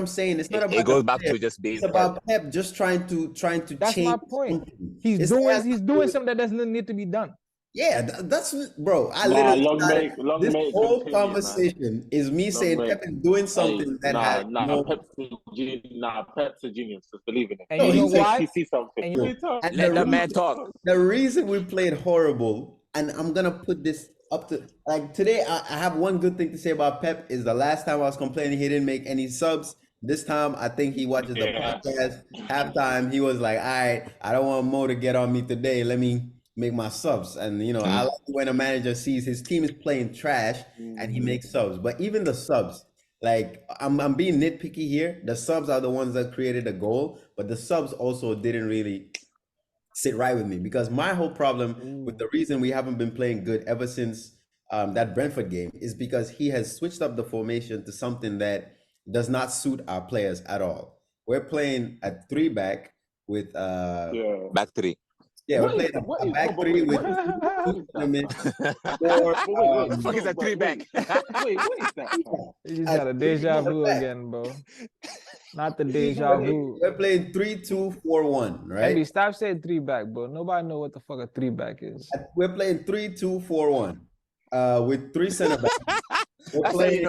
I'm saying. It's not It about goes the back player. to just being It's about Pep just trying to That's change my point. something. He's It doing has to do- something that doesn't need to be done. Yeah, that's bro. I Nah, literally started this may it whole continue, man. conversation is me Long saying may. Pep is doing something that has no. Pep's a genius. Just believe in it. And No, you know he's a why? He sees something. And And let the man talk. the reason we played horrible, and I'm gonna put this up to like today. I have one good thing to say about Pep is the last time I was complaining he didn't make any subs. This time I think he watches the podcast halftime. He was like, "All right, I don't want Mo to get on me today. Let me make my subs." And you know, I like when a manager sees his team is playing trash and he makes subs. But even the subs, like I'm being nitpicky here. The subs are the ones that created the goal, but the subs also didn't really sit right with me because my whole problem with the reason we haven't been playing good ever since that Brentford game is because he has switched up the formation to something that does not suit our players at all. We're playing a three back with Back three. yeah, we're playing a back three with two center four. What the fuck is a three back? Wait, what is that? you just got a deja vu again, bro. Not the deja vu. We're playing 3-2-4-1, right? Maybe stop saying three back, bro. Nobody know what the fuck a three back is. We're playing 3-2-4-1 with three center backs. We're playing.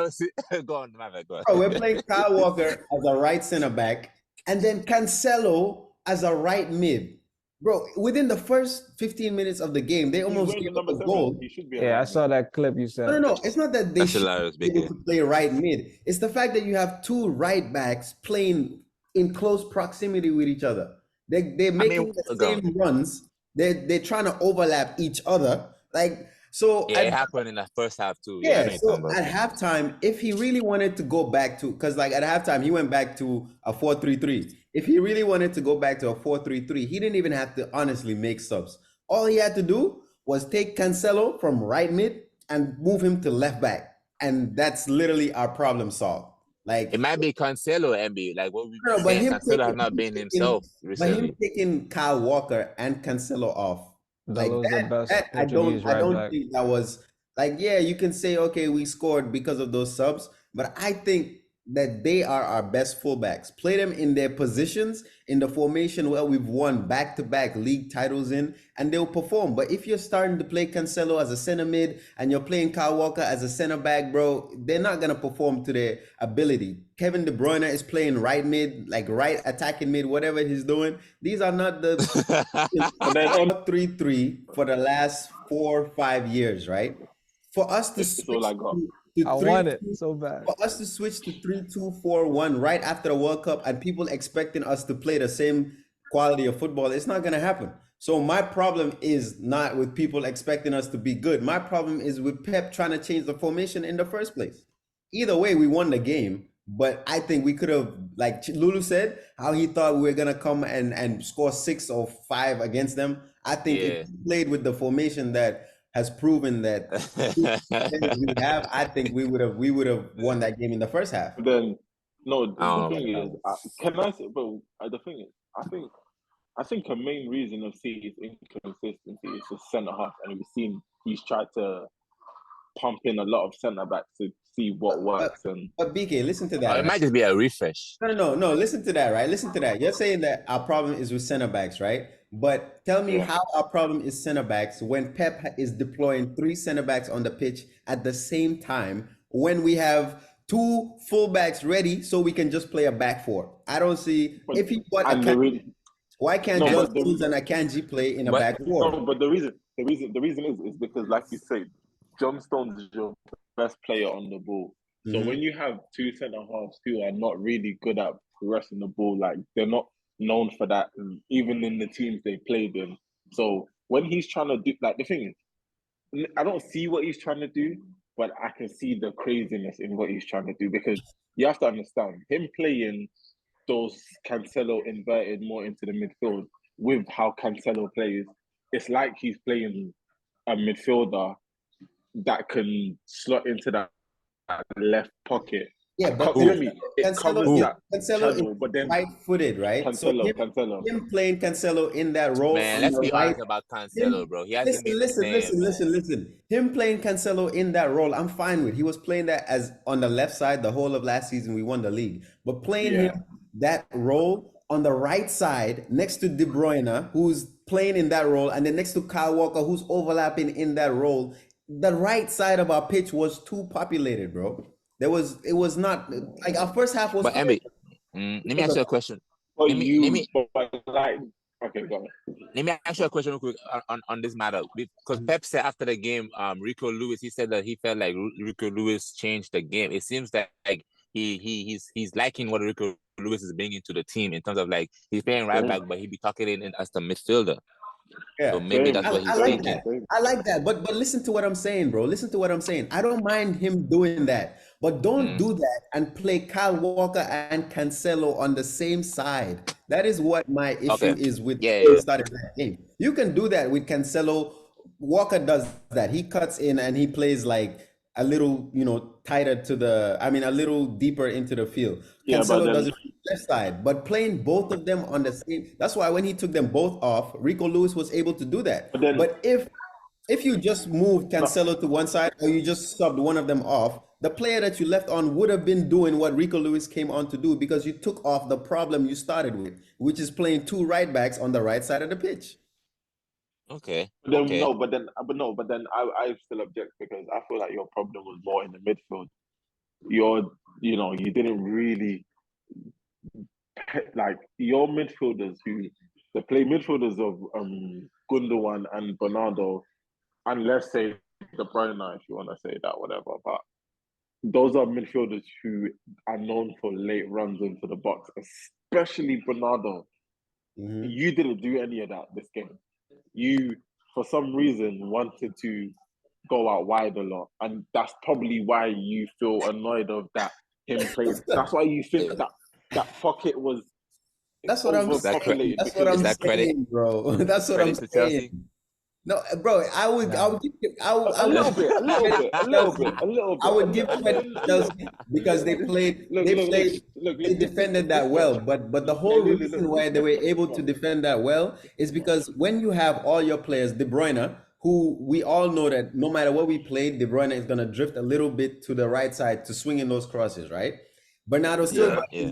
Go on, my bad, go on. Bro, we're playing Kyle Walker as a right center back, and then Cancelo as a right mid. Bro, within the first 15 minutes of the game, they almost gave up a goal. Yeah, I saw that clip you said. No. It's not that they should be able to play right mid. It's the fact that you have two right backs playing in close proximity with each other. They're making the same runs. They're trying to overlap each other. Like so. Yeah, it happened in the first half too. Yeah. So at halftime, if he really wanted to go back to, because like at halftime he went back to a 4-3-3. If he really wanted to go back to a 4-3-3, he didn't even have to honestly make subs. All he had to do was take Cancelo from right mid and move him to left back. And that's literally our problem solved. Like it might be Cancelo, MB. Like what we saying, Cancelo has not been himself recently. But him taking Kyle Walker and Cancelo off, like that I don't think that was like, yeah, you can say, okay, we scored because of those subs, but I think that they are our best fullbacks. Play them in their positions in the formation where we've won back-to-back league titles in, and they'll perform. But if you're starting to play Cancelo as a center mid and you're playing Kyle Walker as a center back, bro, they're not gonna perform to their ability. Kevin De Bruyne is playing right mid, like right attacking mid, whatever he's doing. These are not the 3-3 for the last 4 or 5 years, right? For us to switch I want it so bad. For us to switch to 3-2-4-1 right after the World Cup and people expecting us to play the same quality of football, it's not going to happen. So my problem is not with people expecting us to be good. My problem is with Pep trying to change the formation in the first place. Either way, we won the game, but I think we could have, like Lulu said, how he thought we were going to come and score 6 or 5 against them. I think if he played with the formation that has proven that we have, I think we would have won that game in the first half. Then the thing is, can I say? But the thing is, I think a main reason of City's inconsistency is the centre half, and we've seen he's tried to pump in a lot of centre backs to see what works. But BK, listen to that. It might just be a refresh. No. Listen to that, right? Listen to that. You're saying that our problem is with centre backs, right? But tell me how our problem is center backs when Pep is deploying 3 center backs on the pitch at the same time when we have 2 fullbacks ready so we can just play a back 4. I don't see if he bought why can't John Stones and Akanji play in a back 4? No, but the reason is because, like you said, John Stones is your best player on the ball. So when you have 2 centre halves who are not really good at progressing the ball, like they're not known for that, even in the teams they played in. So when he's trying to do, like, the thing is, I don't see what he's trying to do, but I can see the craziness in what he's trying to do, because you have to understand him playing those Cancelo inverted more into the midfield with how Cancelo plays. It's like he's playing a midfielder that can slot into that left pocket Yeah, but it covers that Cancelo channel, is but then right-footed, right? So Cancelo. him playing Cancelo in that role Man, on let's the be right. honest about Cancelo, bro. He hasn't been the same, man. Listen. Him playing Cancelo in that role, I'm fine with. He was playing that as on the left side the whole of last season. We won the league, but playing him that role on the right side next to De Bruyne, who's playing in that role, and then next to Kyle Walker, who's overlapping in that role. The right side of our pitch was too populated, bro. It was not like our first half was. But Emmy, let me ask you a question. But Let me ask you a question real quick on this matter, because Pep said after the game, Rico Lewis, he said that he felt like Rico Lewis changed the game. It seems that like he's liking what Rico Lewis is bringing to the team in terms of like he's playing right back, but he be talking in as the midfielder. Yeah, so maybe that's what he's thinking. I like that, but listen to what I'm saying, bro. Listen to what I'm saying. I don't mind him doing that, but don't do that and play Kyle Walker and Cancelo on the same side. That is what my issue is with starting that game. You can do that with Cancelo. Walker does that. He cuts in and he plays like a little, tighter to a little deeper into the field. Cancelo does it from the left side, but playing both of them on the same. That's why when he took them both off, Rico Lewis was able to do that. But if you just moved Cancelo to one side or you just subbed one of them off, the player that you left on would have been doing what Rico Lewis came on to do because you took off the problem you started with, which is playing two right backs on the right side of the pitch. Okay. But then I still object because I feel like your problem was more in the midfield. You didn't really like your midfielders the midfielders of Gundogan and Bernardo, and let's say De Bruyne, if you want to say that, whatever. But those are midfielders who are known for late runs into the box, especially Bernardo. Mm-hmm. You didn't do any of that this game. You, for some reason, wanted to go out wide a lot, and that's probably why you feel annoyed of that him playing. That's why you think that pocket was. That's what I'm saying. That's what I'm saying, bro. That's what I'm saying. No, bro, I would give a little bit. I would give credit to Chelsea because they defended that well. But the whole reason why they were able to defend that well is because when you have all your players, De Bruyne, who we all know that no matter what we play, De Bruyne is gonna drift a little bit to the right side to swing in those crosses, right? Bernardo Silva is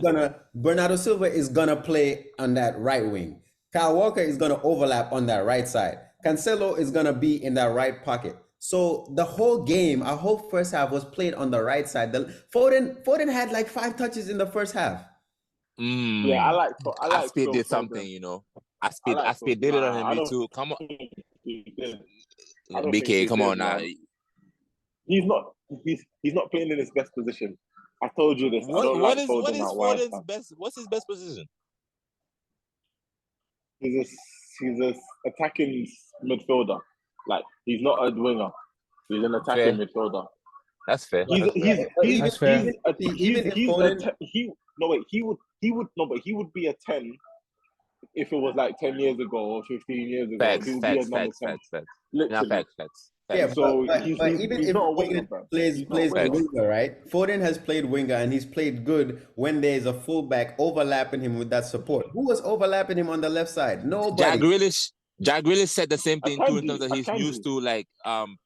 gonna play on that right wing. Kyle Walker is gonna overlap on that right side. Cancelo is going to be in that right pocket. So the whole game, our whole first half was played on the right side. Foden had like 5 touches in the first half. Yeah, I like Aspi did something, Aspi did it on him too. Come on. BK, come on now. He's not playing in his best position. I told you this. What's his best position? He's a attacking midfielder. Like, he's not a winger. He's an attacking midfielder. That's fair. He would be a 10 if it was like 10 years ago or 15 years ago. Facts. Yeah, so but even if Foden plays winger, right? Foden has played winger and he's played good when there's a fullback overlapping him with that support. Who was overlapping him on the left side? Nobody. Jack Grealish said the same thing too in terms of he's used to like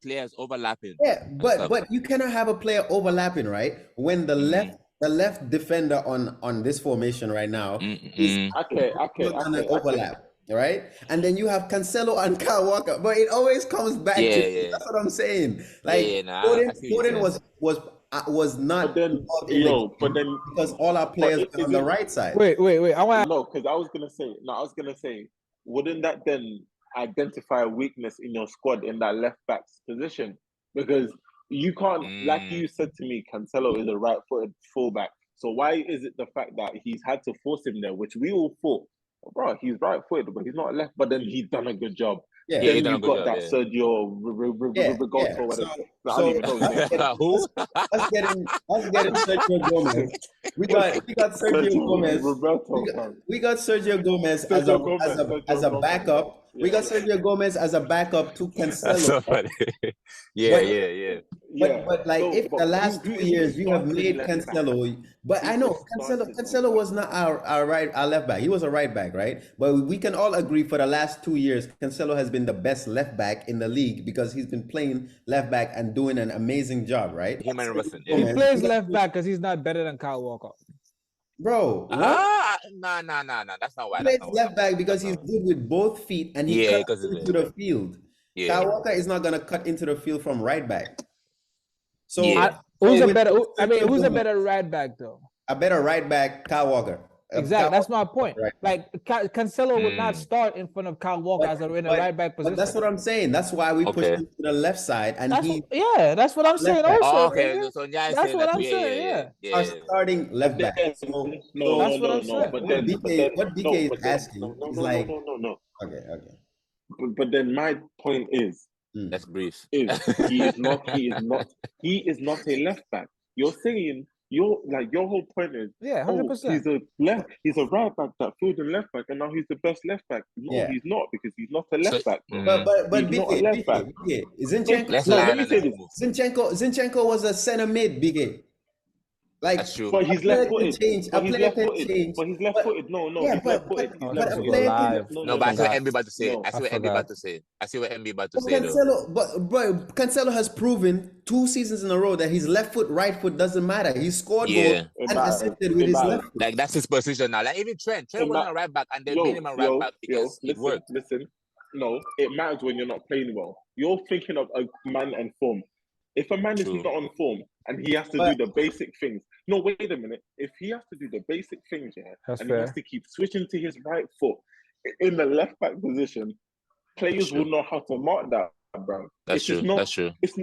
players overlapping. Yeah, but you cannot have a player overlapping, right? When the left defender on this formation right now is gonna overlap. Right, and then you have Cancelo and Kyle Walker, but it always comes back to that's what I'm saying. Like Foden was not. But then because all our players are on the right side. Wait. I was gonna say, wouldn't that then identify a weakness in your squad in that left back's position? Because you can't, like you said to me, Cancelo is a right-footed fullback. So why is it the fact that he's had to force him there, which we all thought, bro, he's right-footed, but he's not left. But then he's done a good job. Yeah, then you've got that Sergio Rigoto or whatever. I don't even know who? Us getting Sergio Gomez. We got Sergio Gomez. We got Sergio Gomez as a backup We got Sergio Gomez as a backup to That's Cancelo. so funny. But like, if the last 2 years you have made Cancelo, but I know Cancelo was not our left back. He was a right back, right? But we can all agree for the last 2 years, Cancelo has been the best left back in the league because he's been playing left back and doing an amazing job, right? He plays left back because he's not better than Kyle Walker. Bro, what? No. That's not why. He plays left back because he's good with both feet and he cuts into the field. Yeah. Kyle Walker is not gonna cut into the field from right back. So who's a better right back though? A better right back, Kyle Walker. Exactly, that's my point. Right. Like Cancelo would not start in front of Kyle Walker as a right back position. But that's what I'm saying. That's why we pushed him to the left side, and that's what I'm saying. Also, so that's what I'm saying. Our starting left back. That's what I'm saying. What DK is asking is like, no. Okay. But then my point is, that's brief. He is not a left back. You're saying your whole point is 100%. He's a right back that filled in left back, and now he's the best left back. No, he's not, because he's not a left back. But he's not a left back. Zinchenko was a center mid, BK. Like, that's true. But he's left-footed. But he's left-footed. No, he's left-footed. No, but I see what MB about to say. I see what MB about to say. Cancelo, but Cancelo has proven 2 seasons in a row that his left foot, right foot doesn't matter. He scored goals and assisted with his left foot. Like, that's his position now. Like, even Trent was a right back, and they made him a right back because it worked. Listen, no, it matters when you're not playing well. You're thinking of a man and form. If a man is not on form and he has to do the basic things, no, wait a minute. If he has to do the basic things, he has to keep switching to his right foot in the left back position, players will know how to mark that, bro. That's true. It's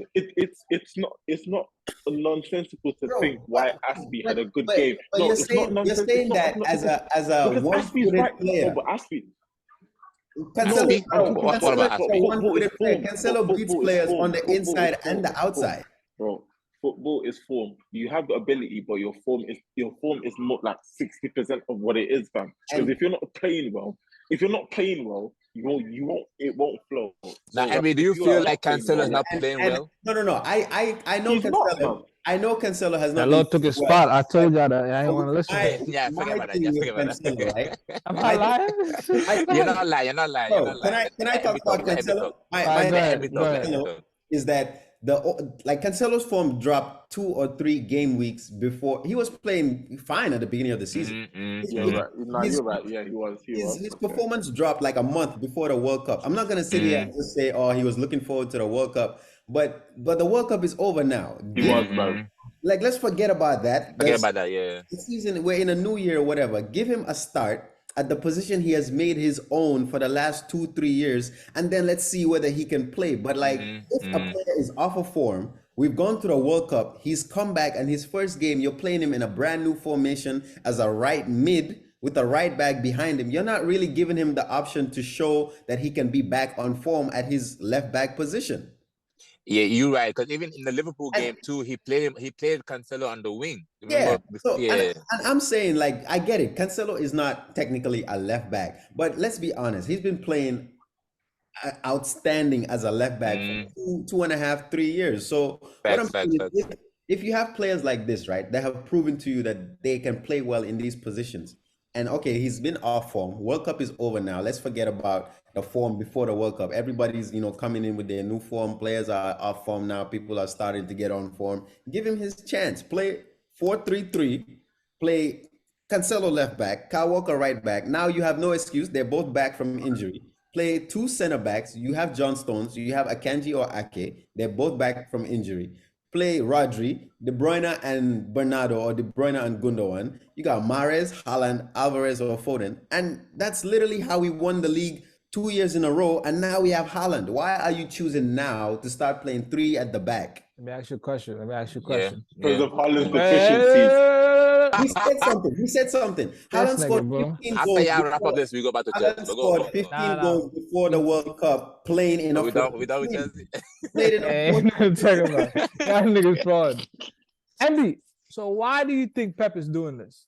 not nonsensical to think why Aspie had a good game. But you're saying that as a one-footed player. But Aspie. Cancelo beats players on the inside and the outside. Bro, football is form. You have the ability, but your form is more like 60% of what it is, fam. Because if you're not playing well, it won't flow. Now, Emmy, do you feel like Cancelo is not playing well? No. I know Cancelo. I know Cancelo has not. Lord took his spot. I told y'all that. I ain't want to listen. Forget about that. Right? Am I lying? You're not lying. Bro, can I talk about Cancelo? My is that Cancelo's form dropped 2 or 3 game weeks before. He was playing fine at the beginning of the season. You're right. Yeah, he was. His performance dropped like a month before the World Cup. I'm not gonna sit here and just say, he was looking forward to the World Cup. But the World Cup is over now. Like, let's forget about that. The season, we're in a new year or whatever. Give him a start at the position he has made his own for the last 2-3 years, and then let's see whether he can play. But if a player is off of form, we've gone through the World Cup, he's come back, and his first game, you're playing him in a brand new formation as a right mid with a right back behind him. You're not really giving him the option to show that he can be back on form at his left back position. Yeah, you're right. Because even in the Liverpool game too, he played Cancelo on the wing. And I'm saying, like, I get it. Cancelo is not technically a left back, but let's be honest. He's been playing outstanding as a left back for 2.5, 3 years. So if you have players like this, right, that have proven to you that they can play well in these positions, and he's been off form. World Cup is over now. Let's forget about the form before the World Cup. Everybody's, coming in with their new form. Players are off form now. People are starting to get on form. Give him his chance. Play 4-3-3. Play Cancelo left back, Kyle Walker right back. Now you have no excuse. They're both back from injury. Play 2 center backs. You have John Stones. You have Akanji or Ake. They're both back from injury. Play Rodri, De Bruyne and Bernardo, or De Bruyne and Gundogan. You got Mahrez, Haaland, Alvarez, or Foden. And that's literally how we won the league 2 years in a row. And now we have Haaland. Why are you choosing now to start playing 3 at the back? Let me ask you a question. Because of Haaland's deficiencies. He said something. Haaland scored 15 goals. After y'all wrap up this, we go back to Chelsea. Haaland scored 15 goals before the World Cup, playing in a without Chelsea. Played in that nigga's fraud. Andy, so why do you think Pep is doing this?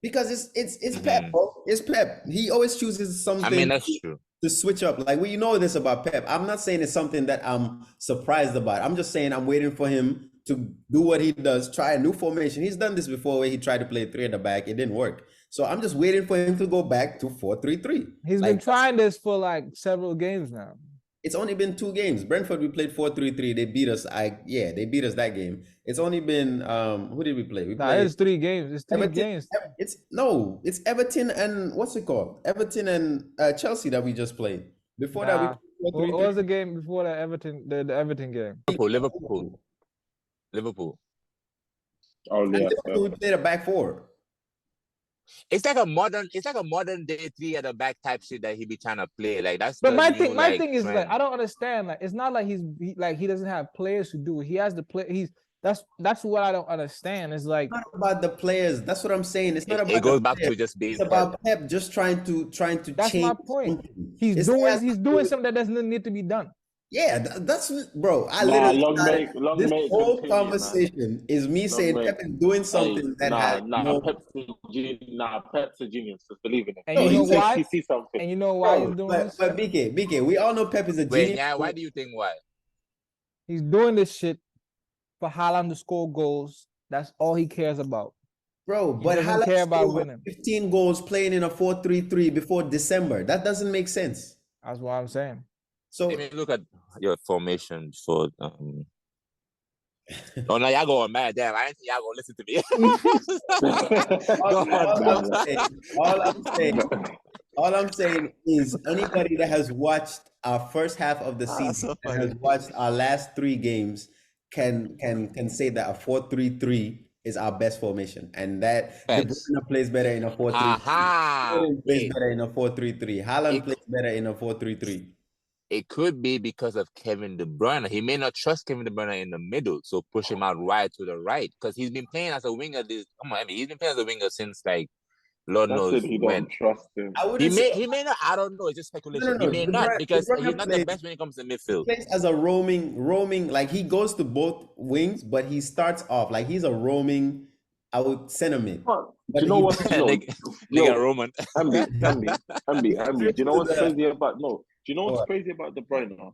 Because it's Pep, bro. It's Pep. He always chooses something that's true. to switch up. Like we know this about Pep. I'm not saying it's something that I'm surprised about. I'm just saying I'm waiting for him to do what he does, try a new formation. He's done this before where he tried to play 3 at the back. It didn't work. So I'm just waiting for him to go back to 4-3-3. He's been trying this for like several games now. It's only been 2 games. Brentford, we played 4-3-3. They beat us. They beat us that game. It's only been who did we play? We played, it's 3 games. It's 3 games. It's Everton and what's it called? Everton and Chelsea that we just played. Before that, we played 4-3-3. What was the game before that Everton? The Everton game. Liverpool. Oh yeah. We played a back 4. It's like a modern day 3 at the back type shit that he be trying to play. Like that's. But my thing is like I don't understand. Like it's not like he doesn't have players to do it. He has the play. That's what I don't understand. It's like not about the players. That's what I'm saying. It's not about. It goes back to just being. It's about Pep just trying to That's change. my point. He's doing something that doesn't need to be done. Yeah, that's bro. I literally this whole continue, conversation is me saying Pep is doing something Pep's a genius. Just believe in it. And you know why? He sees something. And you know why he's doing this? But BK, we all know Pep is a genius. Wait, yeah, why do you think why? He's doing this shit for Haaland to score goals. That's all he cares about. Bro, but Haaland care about winning. 15 goals playing in a 4-3-3 before December. That doesn't make sense. That's what I'm saying. So let me look at your formation for Oh no, y'all going mad. Damn, I ain't think y'all gonna listen to me. All I'm saying is anybody that has watched our first half of the season and has watched our last 3 games can say that a 4-3-3 is our best formation, and that De Bruyne plays better in a 4-3-3. Plays better in a 4-3-3. Haaland plays better in a 4-3-3. It could be because of Kevin De Bruyne. He may not trust Kevin De Bruyne in the middle, so push him out wide to the right because he's been playing as a winger. He's been playing as a winger since like Lord knows he when. Don't trust him. He may not. I don't know. It's just speculation. He may not because he's not the best when it comes to midfield. He plays as a roaming. Like he goes to both wings, but he starts off like he's a roaming. I would center mid. Do you know what's Roman? Ambi. Do you know what's crazy about Do you know what's crazy about De Bruyne?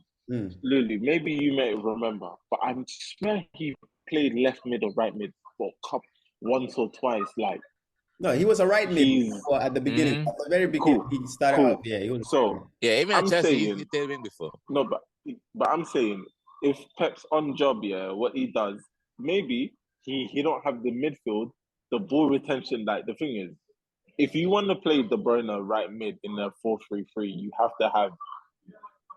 Lily, maybe you may remember, but I swear he played left mid or right mid for a cup once or twice. Like, no, he was a right mid at the beginning. At the very beginning, he started out. Yeah, he was. So even at Chelsea, he played wing before. No, but I'm saying if Pep's on job, what he does, maybe he don't have the midfield, the ball retention. Like the thing is, if you want to play De Bruyne right mid in a 4-3-3, you have to have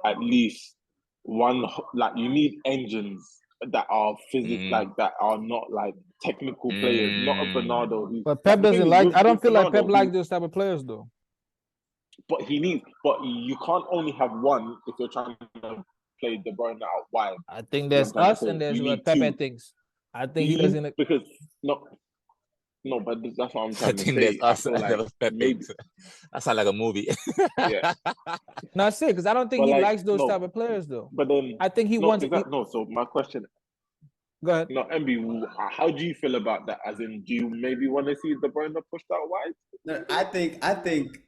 at least one. Like you need engines that are physical, like that are not like technical players, not a Bernardo. But Pep doesn't like. I don't feel like Pep likes those type of players though. But you can't only have one if you're trying to play De Bruyne out wide. I think there's us and there's what Pepe thinks. I think he doesn't because no, but that's what I'm trying to say. There's us and like Pepe. That sounds like a movie. Yeah. No, I see, because I don't think he likes those type of players though. But then I think he wants. So my question. Go ahead. No, MB, how do you feel about that? As in, do you maybe want to see De Bruyne pushed out wide? No, I think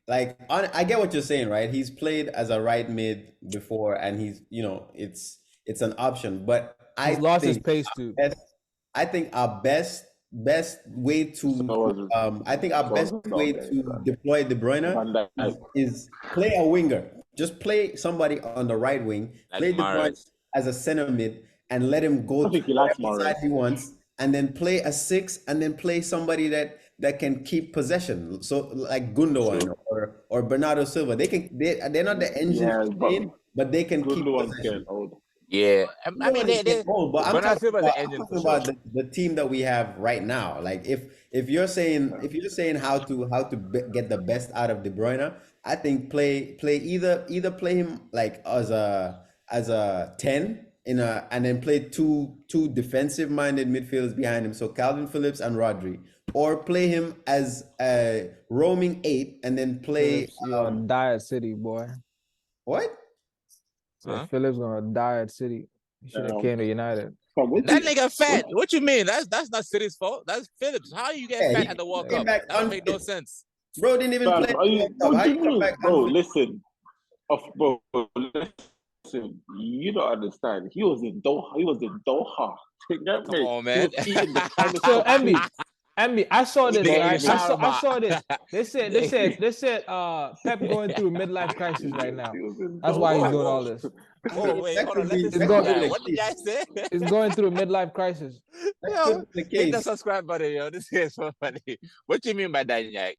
like I get what you're saying, right? He's played as a right mid before, and he's it's an option, but he's lost his pace too. I think our best way to deploy De Bruyne is play a winger. Just play somebody on the right wing, play De Bruyne as a center mid, and let him go to whatever side he wants, and then play a 6, and then play somebody that can keep possession. So like Gundogan or Bernardo Silva, they're not the engine, but they can keep possession. Yeah, I mean they old, but I'm talking about the team that we have right now. Like if you're saying how to get the best out of De Bruyne, I think play either play him like as a 10 and then play two defensive minded midfielders behind him, so Calvin Phillips and Rodri, or play him as a roaming 8 and then play die at City, boy. What? Phillips gonna die at City. He should have came to United. That nigga fat. What you mean? That's not City's fault. That's Phillips. How you get fat at the World Cup? That don't make no sense. Bro didn't even play. What do you mean? Bro, listen. Bro, listen, you don't understand. He was in Doha. Come on, He man. was eating the finest So of food. Emmy, I saw this, They right? eat I saw shawarma. this. They said Pep going through midlife crisis right now. He was in That's why he's Doha. doing all this. Oh, wait, That hold on. could Let be, me that see could be that. the What did case. I say? He's going through a midlife crisis. That Yo, could be the hit the case. subscribe button, yo. This is so funny. What you mean by that, Jack?